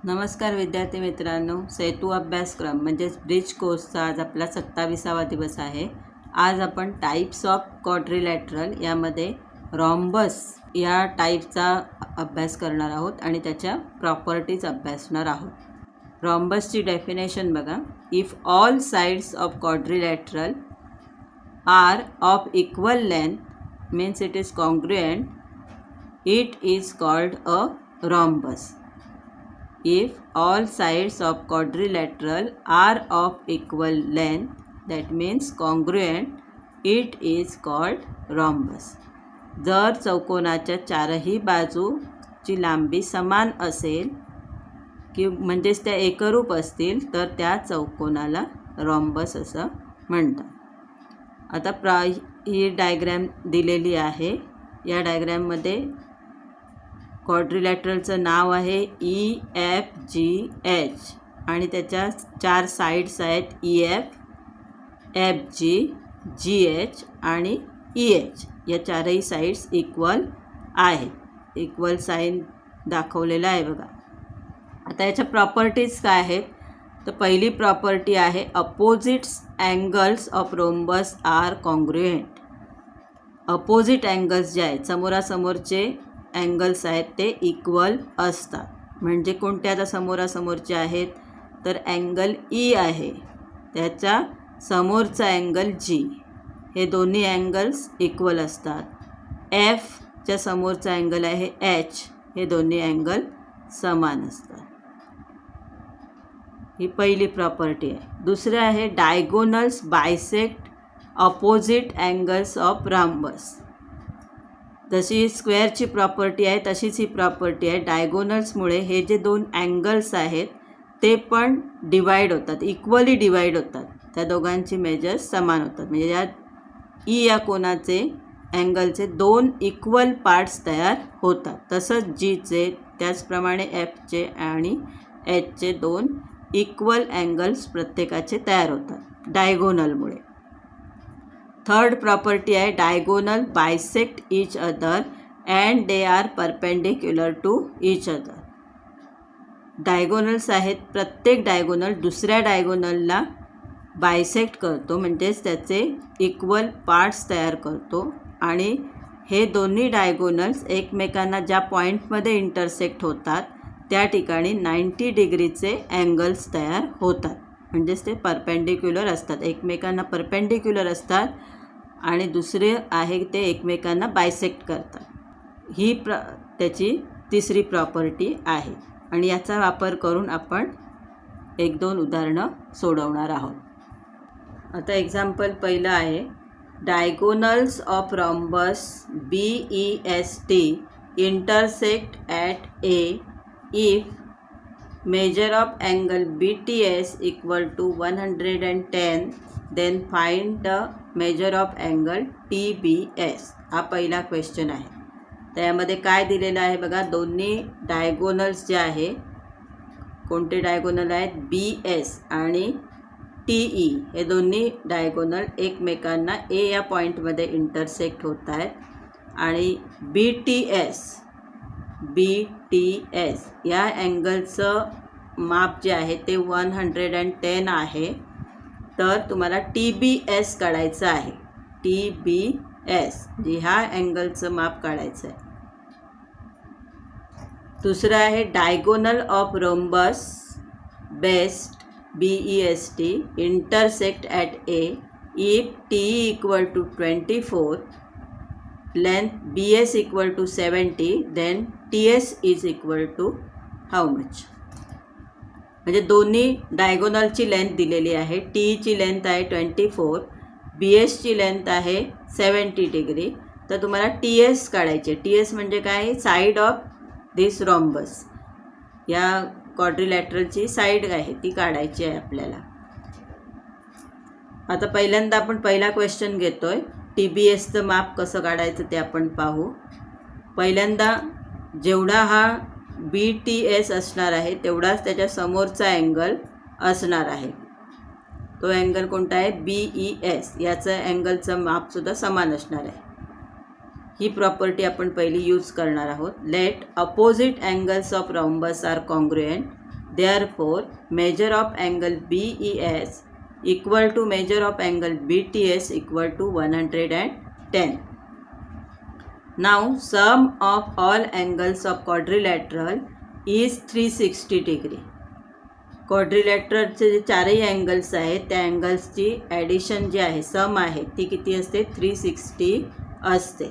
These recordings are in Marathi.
नमस्कार विद्यार्थी मित्रांनो, सेतू अभ्यासक्रम म्हणजेच ब्रिज कोर्सचा आज आपला 27वा दिवस आहे. आज आपण टाईप्स ऑफ क्वाड्रिलॅटरल यामध्ये रॉम्बस या टाईपचा अभ्यास करणार आहोत आणि त्याच्या प्रॉपर्टीज अभ्यासणार आहोत. रॉम्बसची डेफिनेशन बघा. If all sides of quadrilateral are of equal length means it is congruent, it is called a rhombus. If all sides of quadrilateral are of equal length, that means congruent, it is called rhombus. जर चौकोनाच्या चारही बाजूची लांबी समान असेल की म्हणजेच त्या एकरूप असतील तर त्या चौकोनाला रॉम्बस असं म्हणतात. आता ही डायग्रॅम दिलेली आहे. या डायग्रॅममध्ये क्वाड्रिलॅटरलचं नाव आहे EFGH आणि त्याच्या 4 साईड्स आहेत EF, FG, GH आणि EH. या चारही साईड्स इक्वल आहेत. इक्वल साईन दाखवलेलं आहे बघा. आता याच्या प्रॉपर्टीज काय आहेत? तर पहिली प्रॉपर्टी आहे opposites angles of rhombus are congruent. Opposite angles जे आहेत, समोरासमोरचे अँगल्स आहेत ते इक्वल असतात. म्हणजे कोणत्या आता समोरासमोरचे आहेत तर अँगल E आहे, त्याच्या समोरचा अँगल G, हे दोन्ही अँगल्स इक्वल असतात. Fच्या समोरचा अँगल आहे H, हे दोन्ही अँगल समान असतात. ही पहिली प्रॉपर्टी आहे. दुसरं आहे diagonals bisect opposite angles of rhombus. जशी स्क्वेअरची प्रॉपर्टी आहे तशीच ही प्रॉपर्टी आहे. डायगोनल्समुळे हे जे दोन अँगल्स आहेत ते पण डिवाईड होतात, इक्वली डिवाईड होतात. त्या दोघांची मेजर्स समान होतात. म्हणजे या E या कोनाचे अँगलचे 2 इक्वल पार्ट्स तयार होतात. तसंच Gचे, त्याचप्रमाणे Fचे आणि Hचे 2 इक्वल अँगल्स प्रत्येकाचे तयार होतात डायगोनलमुळे. थर्ड प्रॉपर्टी आहे diagonal bisect each other and they are perpendicular to each other. Diagonals आहेत, प्रत्येक डायगोनल दुसऱ्या डायगोनलला बायसेक्ट करतो, म्हणजेच त्याचे इक्वल पार्ट्स तयार करतो. आणि हे दोन्ही डायगोनल्स एकमेकांना ज्या पॉईंटमध्ये इंटरसेक्ट होतात त्या ठिकाणी 90 डिग्रीचे अँगल्स तयार होतात. म्हणजेच ते परपेंडिक्युलर असतात, एकमेकांना परपेंडिक्युलर असतात आणि दुसरे आहे ते एकमेकांना बायसेक्ट करतात. ही त्याची तिसरी प्रॉपर्टी आहे. आणि याचा वापर करून आपण 1-2 उदाहरणं सोडवणार आहोत. आता एक्झाम्पल पहिलं आहे diagonals of rhombus BEST intersect at A if measure of angle BTS equal to 110, then find the measure of angle TBS. हा पहिला क्वेश्चन आहे. त्यामध्ये काय दिलेलं आहे बघा. दोन्ही डायगोनल्स जे आहे, कोणते डायगोनल आहेत BS आणि TE, हे दोन्ही डायगोनल एकमेकांना A या पॉईंटमध्ये इंटरसेक्ट होत आहेत. आणि BTS या अँगलचं माप जे आहे ते 110 आहे. तर तुम्हाला TBS काढायचं आहे. TBS ह्या अँगलचं माप काढायचं आहे. दुसरं आहे diagonal of rhombus best BEST intersect at A if TE equal to 24, length BS equal to 70, then TS is equal to how much. म्हणजे दोन्ही डायगोनलची लेंथ दिलेली आहे. TEची लेंथ आहे 24, BSची लेंथ आहे 70 डिग्री. तर तुम्हाला TS काढायचे. TS म्हणजे काय? Side of this rhombus. या क्वाड्रिलॅटरलची साईड आहे ती काढायची आहे आपल्याला. आता पहिल्यांदा आपण पहिला क्वेश्चन घेतोय. TBSचं माप कसं काढायचं ते आपण पाहू. पहिल्यांदा जेवढा हा BTS असणार आहे तेवढाच त्याच्या समोरचा अँगल असणार आहे. तो अँगल कोणता आहे? BES. याचं अँगलचं मापसुद्धा समान असणार आहे. ही प्रॉपर्टी आपण पहिली यूज करणार आहोत. Let opposite angles of rhombus are congruent. Therefore, measure of angle BES equal to measure of angle BTS equal to 110. Now, sum of all angles of quadrilateral is 360 degree. क्वाड्रिलॅटरलचे जे चारही अँगल्स आहेत त्या अँगल्सची ॲडिशन जी आहे सम आहे ती किती असते 360 असते.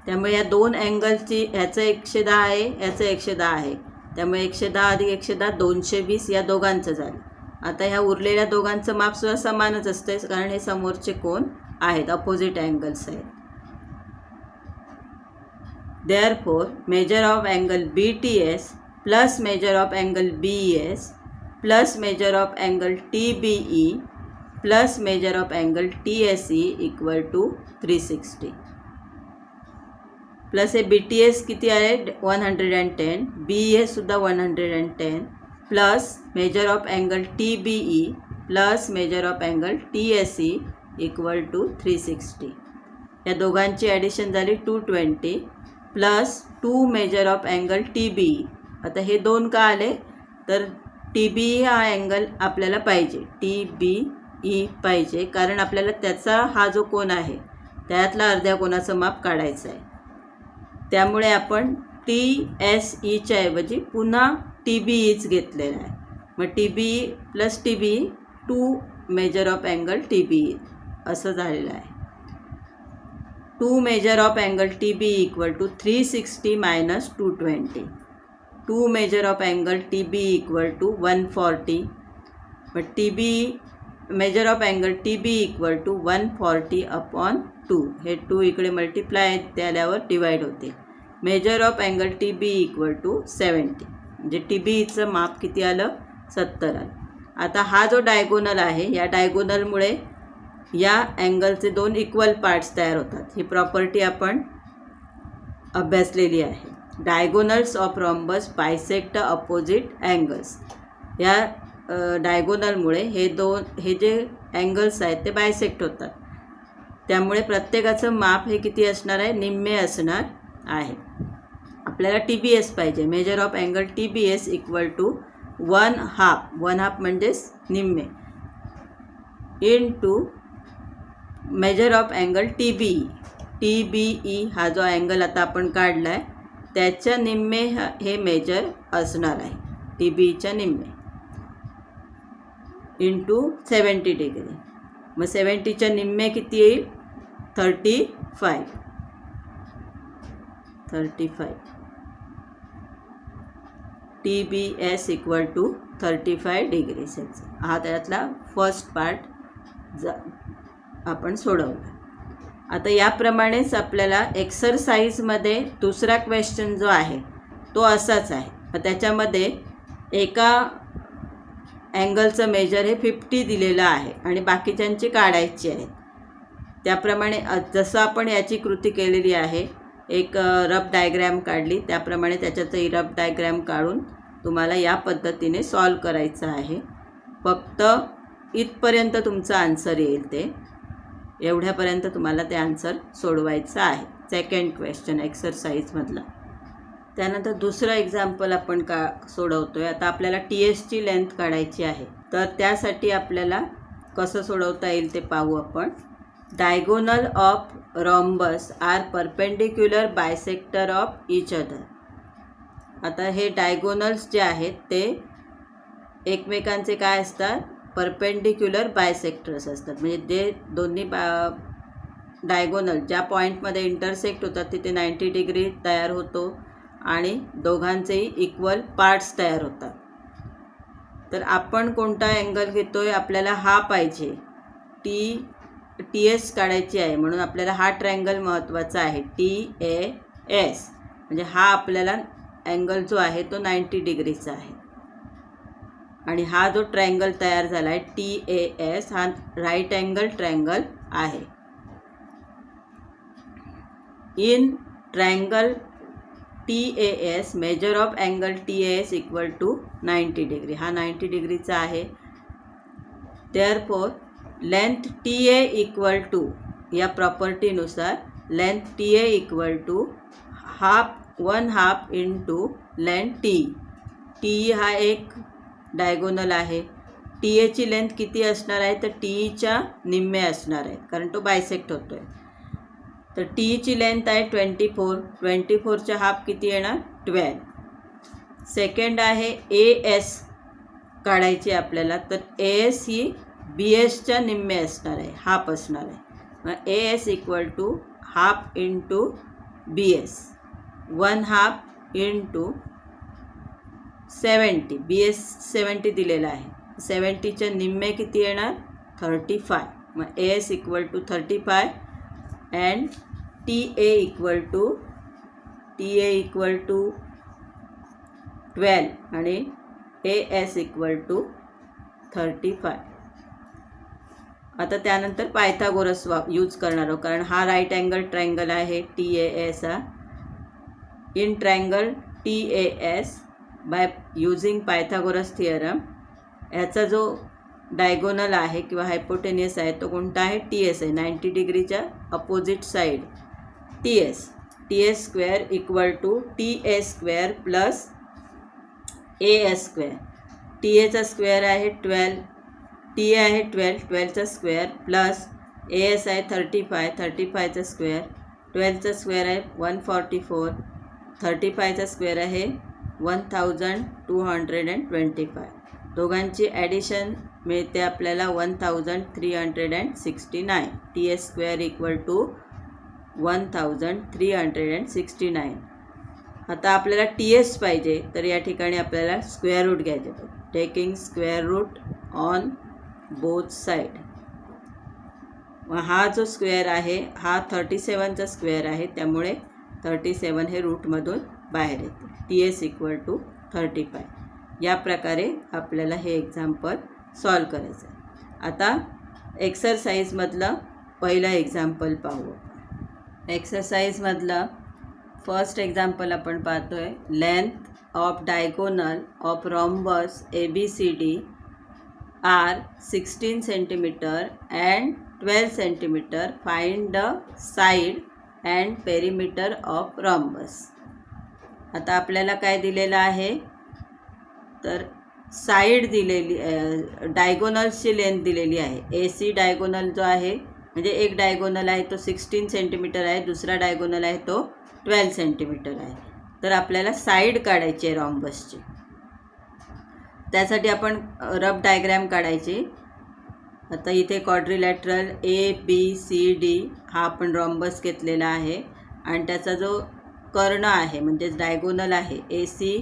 त्यामुळे या दोन अँगलची ह्याचं 110 आहे, ह्याचं 110 आहे. त्यामुळे 110 अधिक 110 220 या दोघांचं झालं. आता ह्या उरलेल्या दोघांचं मापसुद्धा समानच असते कारण हे समोरचे कोन आहेत, अपोजिट अँगल्स आहेत. Therefore, measure of angle BTS plus measure of angle BES plus measure of angle TBE plus measure of angle TSE equal to 360. Plus हे BTS किती आहे 110, BES सुद्धा 110 plus measure of angle TBE plus measure of angle TSE equal to 360. या दोघांची ॲडिशन झाली 220 plus 2 measure of angle TBE. आता हे दोन का आले तर TBE हा अँगल आपल्याला पाहिजे, TBE पाहिजे कारण आपल्याला त्याचा हा जो कोन आहे त्यातला अर्ध्या कोनाचं माप काढायचं आहे. त्यामुळे आपण TSEच्या ऐवजी पुन्हा TBEच घेतलेला आहे. मग TBE plus TBE 2 measure of angle TBE असं झालेलं आहे. 2 measure of angle TBE equal to 360 minus 220. 2 measure of angle TBE equal to 140. मग TBE measure of angle TBE equal to 140 upon 2. हे 2 इकडे मल्टिप्लाय ते आल्यावर डिवाईड होते. Measure of angle TBE equal to 70. म्हणजे TBEचं माप किती आलं 70 आलं. आता हा जो डायगोनल आहे या डायगोनलमुळे या अँगलचे दोन इक्वल पार्ट्स तयार होतात. ही प्रॉपर्टी आपण अभ्यासलेली आहे. Diagonals of rhombus bisect opposite angles. या डायगोनलमुळे हे जे अँगल्स आहेत ते बायसेक्ट होतात. त्यामुळे प्रत्येकाचं माप हे किती असणार आहे निम्मे असणार आहे. आपल्याला TBS पाहिजे. Measure of angle TBS equal to 1/2. 1/2 म्हणजेच निम्मे into measure of angle TBE. TBE हा जो अँगल आता आपण काढला आहे त्याच्या निम्मे हे मेजर असणार आहे. TBEच्या निम्मे इंटू 70 डिग्री. मग 70च्या निम्मे किती येईल 35. TBS equal to 35 degree Celsius. हा त्यातला फर्स्ट पार्ट आपण सोडवला. आता याप्रमाणेच आपल्याला एक्सरसाइजमध्ये दुसरा क्वेश्चन जो आहे तो असाच आहे. त्याच्यामध्ये एका अँगलचं मेजर हे 50 दिलेलं आहे आणि बाकीच्यांची काढायची आहेत. त्याप्रमाणे जसं आपण याची कृती केलेली आहे एक रफ डायग्रॅम काढली त्याप्रमाणे त्याच्यातही रफ डायग्रॅम काढून तुम्हाला या पद्धतीने सॉल्व करायचं आहे. फक्त इथपर्यंत तुमचं आन्सर येईल ते एवढ्यापर्यंत तुम्हाला ते आन्सर सोडवायचं आहे सेकंड क्वेश्चन एक्सरसाइजमधला. त्यानंतर दुसरं एक्झाम्पल आपण सोडवतो आहे. आता आपल्याला TSची लेंथ काढायची आहे तर त्यासाठी आपल्याला कसं सोडवता येईल ते पाहू आपण. Diagonal of rhombus are perpendicular bisector of each other. आता हे डायगोनल्स जे आहेत ते एकमेकांचे काय असतात परपेंडिक्युलर बायसेक्टर्स असतात. म्हणजे जे दोन्ही डायगोनल ज्या पॉईंटमध्ये इंटरसेक्ट होतात तिथे 90 डिग्री तयार होतो आणि दोघांचेही इक्वल पार्ट्स तयार होतात. तर आपण कोणता अँगल घेतो आहे आपल्याला हा पाहिजे. TS काढायची आहे म्हणून आपल्याला हा ट्रायंगल महत्त्वाचा आहे TAS. म्हणजे हा आपल्याला अँगल जो आहे तो 90 डिग्रीचा आहे आणि हा जो ट्रायंगल तयार झाला आहे TAS हा राईट अँगल ट्रायंगल आहे. In triangle TAS measure of angle TAS equal to 90 degree. हा 90 डिग्रीचा आहे. Therefore length TA equal to या प्रॉपर्टीनुसार length TA equal to 1/2 into length T. T हा एक डायगोनल आहे. टी एची लेंथ किती असणार आहे तर टीईच्या निम्मे असणार आहे कारण तो बायसेक्ट होतो आहे. तर टीईची लेंथ आहे 24. 24च्या हाफ किती येणार 12. सेकंड आहे ए एस काढायची आपल्याला. तर ए एस ही बी एसच्या निम्मे असणार आहे, हाफ असणार आहे. मग A S equal to half into B S, 1/2 into 70. B S 70 दिलेला आहे. 70च्या निम्मे किती येणार 35. मग A S equal to 35 and T A equal to 12 आणि ए एस इक्वल टू 35. आता त्यानंतर पायथागोरस यूज करणार आहोत कारण हा राईट अँगल ट्रायंगल आहे टी ए एस हा. In triangle T A S by using Pythagoras theorem याचा जो डायगोनल आहे किंवा हायपोटेनियस आहे तो कोणता आहे टी एस आहे. 90 डिग्रीच्या opposite side T S. T S square equal to T A square plus A S square. T एचा स्क्वेअर आहे 12, टी ए आहे 12, 12चा स्क्वेअर प्लस ए एस आहे 35, 35चा स्क्वेअर, 12चा स्क्वेअर आहे 144, 35चा स्क्वेअर आहे 1225. दोघांची ॲडिशन मिळते आपल्याला 1369. T S square equal to 1369. आता आपल्याला टी एस पाहिजे तर या ठिकाणी आपल्याला स्क्वेअर रूट घ्यायचे. Taking square root on both side. हा जो स्क्वेअर आहे हा 37चा स्क्वेअर आहे त्यामुळे 37 हे रूटमधून बाहेर येते. T S equal to 35. या प्रकारे आपल्याला हे एक्झाम्पल सॉल्व करायचं आहे. आता एक्सरसाइजमधलं पहिलं एक्झाम्पल पाहू. एक्सरसाइजमधलं फर्स्ट एक्झाम्पल आपण पाहतो आहे. Length of diagonal of rhombus ABCD are 16 centimetre and 12 centimetre. Find the side and perimeter of rhombus. आता आपल्याला काय दिलेलं आहे तर साईड दिलेली, डायगोनल्सची लेंथ दिलेली आहे. AC डायगोनल जो आहे म्हणजे एक डायगोनल आहे तो 16 सेंटीमीटर आहे, दुसरा डायगोनल आहे तो 12 सेंटीमीटर आहे. तर आपल्याला साईड काढायची आहे रॉम्बसची. त्यासाठी आपण रफ डायग्रॅम काढायची. आता इथे क्वाड्रिलॅटरल ABCD हा आपण रॉम्बस घेतलेला आहे आणि त्याचा जो कर्ण आहे म्हणजेच डायगोनल आहे AC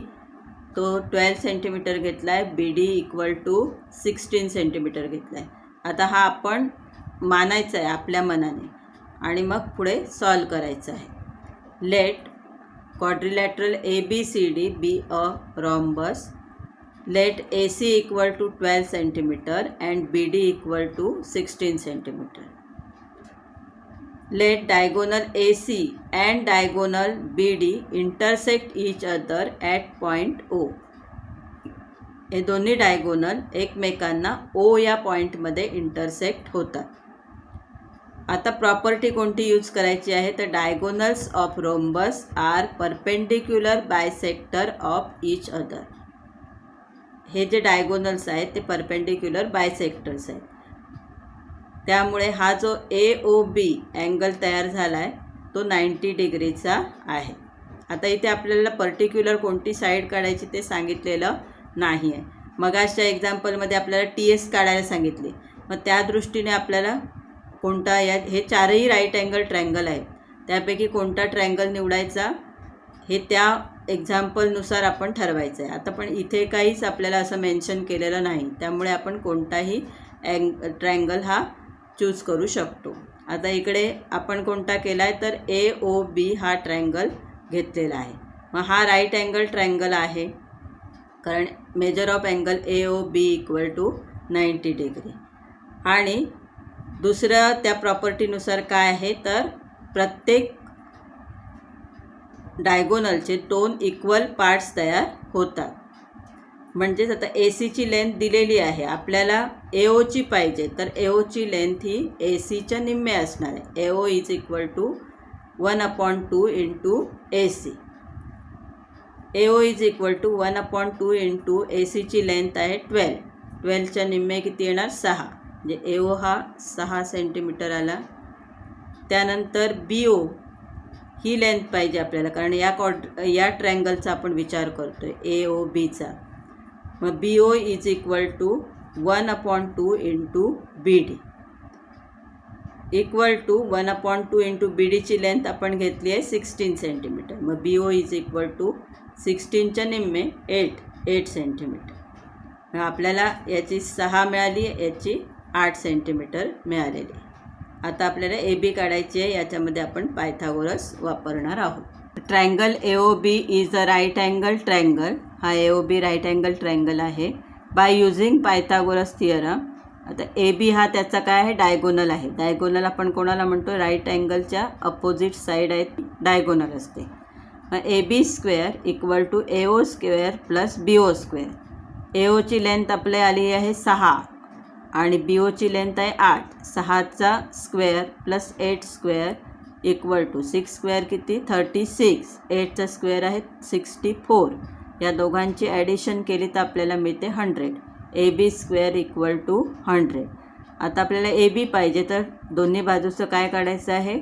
तो 12 सेंटीमीटर घेतला आहे. BD इक्वल टू 16 सेंटीमीटर घेतला आहे. आता हा आपण मानायचा आहे आपल्या मनाने आणि मग पुढे सॉल्व करायचं आहे. Let quadrilateral ABCD be a rhombus. Let AC equal to 12 centimeter and BD equal to 16 centimeter. Let diagonal AC and diagonal BD intersect each other at point O. हे दोन्ही डायगोनल एकमेकांना O या पॉईंटमध्ये इंटरसेक्ट होतात. आता प्रॉपर्टी कोणती यूज करायची आहे तर diagonals of rhombus are perpendicular bisector of each other. हे जे डायगोनल्स आहेत ते परपेंडिक्युलर बायसेक्टर्स आहेत. त्यामुळे हा जो AOB अँगल तयार झाला आहे तो 90 डिग्रीचा आहे. आता इथे आपल्याला पर्टिक्युलर कोणती साईड काढायची ते सांगितलेलं नाही आहे. मगाच्या एक्झाम्पलमध्ये आपल्याला TS काढायला सांगितले. मग त्या दृष्टीने आपल्याला कोणता हे चारही राईट अँगल ट्रायंगल आहेत त्यापैकी कोणता ट्रायंगल निवडायचा हे त्या एक्झाम्पलनुसार आपण ठरवायचं आहे. आता पण इथे काहीच आपल्याला असं मेन्शन केलेलं नाही त्यामुळे आपण कोणताही ट्रायंगल हा चूज करू शकतो. आता इकडे आपण कोणता केला आहे तर AOB हा ट्रायंगल घेतलेला आहे. मग हा राईट अँगल ट्रायंगल आहे कारण measure of angle AOB equal to 90 degree. आणि दुसरं त्या प्रॉपर्टीनुसार काय आहे तर प्रत्येक डायगोनलचे 2 इक्वल पार्ट्स तयार होतात. म्हणजेच आता ACची लेंथ दिलेली आहे आपल्याला AOची पाहिजे तर AOची लेंथ ही ACच्या निम्मे असणार आहे. AO is equal to 1/2 into AC. AO is equal to 1/2 into AC length आहे 12च्या निम्मे किती येणार 6, म्हणजे AO हा 6 सेंटीमीटर आला. त्यानंतर BO ही लेंथ पाहिजे आपल्याला, कारण या ट्रँगलचा आपण विचार करतो आहे AOBचा. मग BO is equal to 1/2 into BD equal to 1/2 into BDची लेंथ आपण घेतली आहे 16 सेंटीमीटर. मग BO इज इक्वल टू 16च्या निम्मे 8 सेंटीमीटर. आपल्याला याची 6 मिळाली, याची 8 सेंटीमीटर मिळालेली. आता आपल्याला AB काढायची आहे. याच्यामध्ये आपण पायथागोरस वापरणार आहोत. Triangle AOB is a right angle triangle. हा AOB राईट अँगल ट्रायंगल आहे बाय युझिंग पायथागोरस थिअरम. आता AB हा त्याचा काय आहे, डायगोनल आहे. डायगोनल आपण कोणाला म्हणतो, राईट अँगलच्या अपोजिट साईड आहेत डायगोनल असते. मग AB square equal to AO square plus BO square. AOची लेंथ आपली आली आहे 6 आणि BOची लेंथ आहे 8. 6चा square plus 8 square equal to 6 square किती 36. 8चा स्क्वेअर आहे 64. या दोघांची ॲडिशन केली तर आपल्याला मिळते 100. AB square equal to 100. आता आपल्याला AB पाहिजे तर दोन्ही बाजूचं काय काढायचं आहे,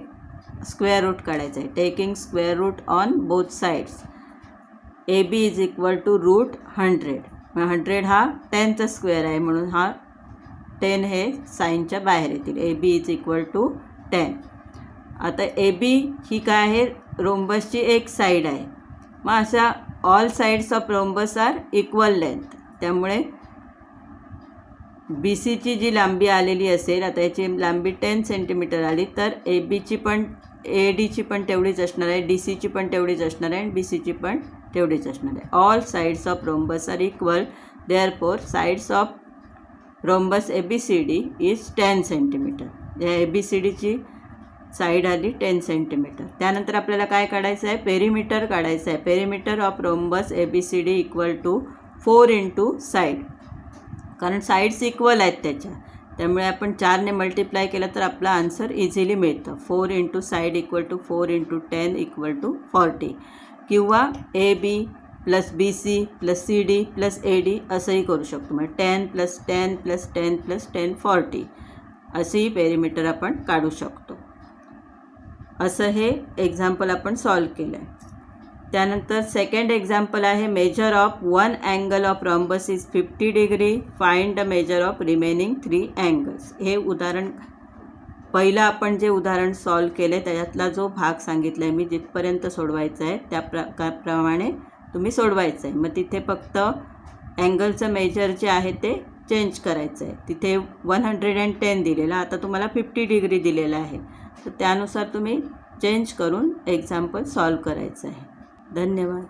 स्क्वेअर रूट काढायचं आहे. Taking square root on both sides. AB is equal to root 100. 100 हा 10चा स्क्वेअर आहे, म्हणून हा 10 हे साईनच्या बाहेर येतील. AB is equal to 10. आता AB ही काय आहे, रोम्बसची एक साईड आहे. मग अशा all sides of rhombus are equal length. त्यामुळे BCची जी लांबी आलेली असेल, आता याची लांबी 10 सेंटीमीटर आली तर ABची पण ADची पण तेवढीच असणार आहे, DCची पण तेवढीच असणार आहे आणि BCची पण तेवढीच असणार आहे. All sides of rhombus are equal, therefore sides of rhombus ABCD is 10 centimetre. या ABCDची साईड आली 10 सेंटीमीटर. त्यानंतर आपल्याला काय काढायचं आहे, पेरिमीटर काढायचं आहे. Perimeter of rhombus ABCD equal to 4 into side, कारण साईड्स इक्वल आहेत त्याच्या. त्यामुळे आपण 4ने मल्टिप्लाय केलं तर आपला आन्सर इझिली मिळतं. 4 into side equal to 4 into 10 equal to 40. किंवा AB plus BC plus CD plus AD असंही करू शकतो. म्हणजे 10 प्लस 10 प्लस 10 प्लस 10 40 असेही पेरिमीटर आपण काढू शकतो. असं हे एक्झाम्पल आपण सॉल्व केलं आहे. त्यानंतर सेकंड एक्झाम्पल आहे, measure of one angle of rhombus is 50 degree, find the measure of remaining 3 angles. हे उदाहरण पहिलं आपण जे उदाहरण सॉल्व केले त्याच्यातला जो भाग सांगितला आहे मी, जिथपर्यंत सोडवायचं आहे त्या प्रमाणे तुम्ही सोडवायचं आहे. मग तिथे फक्त अँगलचं मेजर जे आहे ते चेंज करायचं आहे. तिथे 110 दिलेला, आता तुम्हाला 50 डिग्री दिलेला आहे, तर त्यानुसार तुम्ही चेंज करून एक्झाम्पल सॉल्व करायचं आहे. धन्यवाद.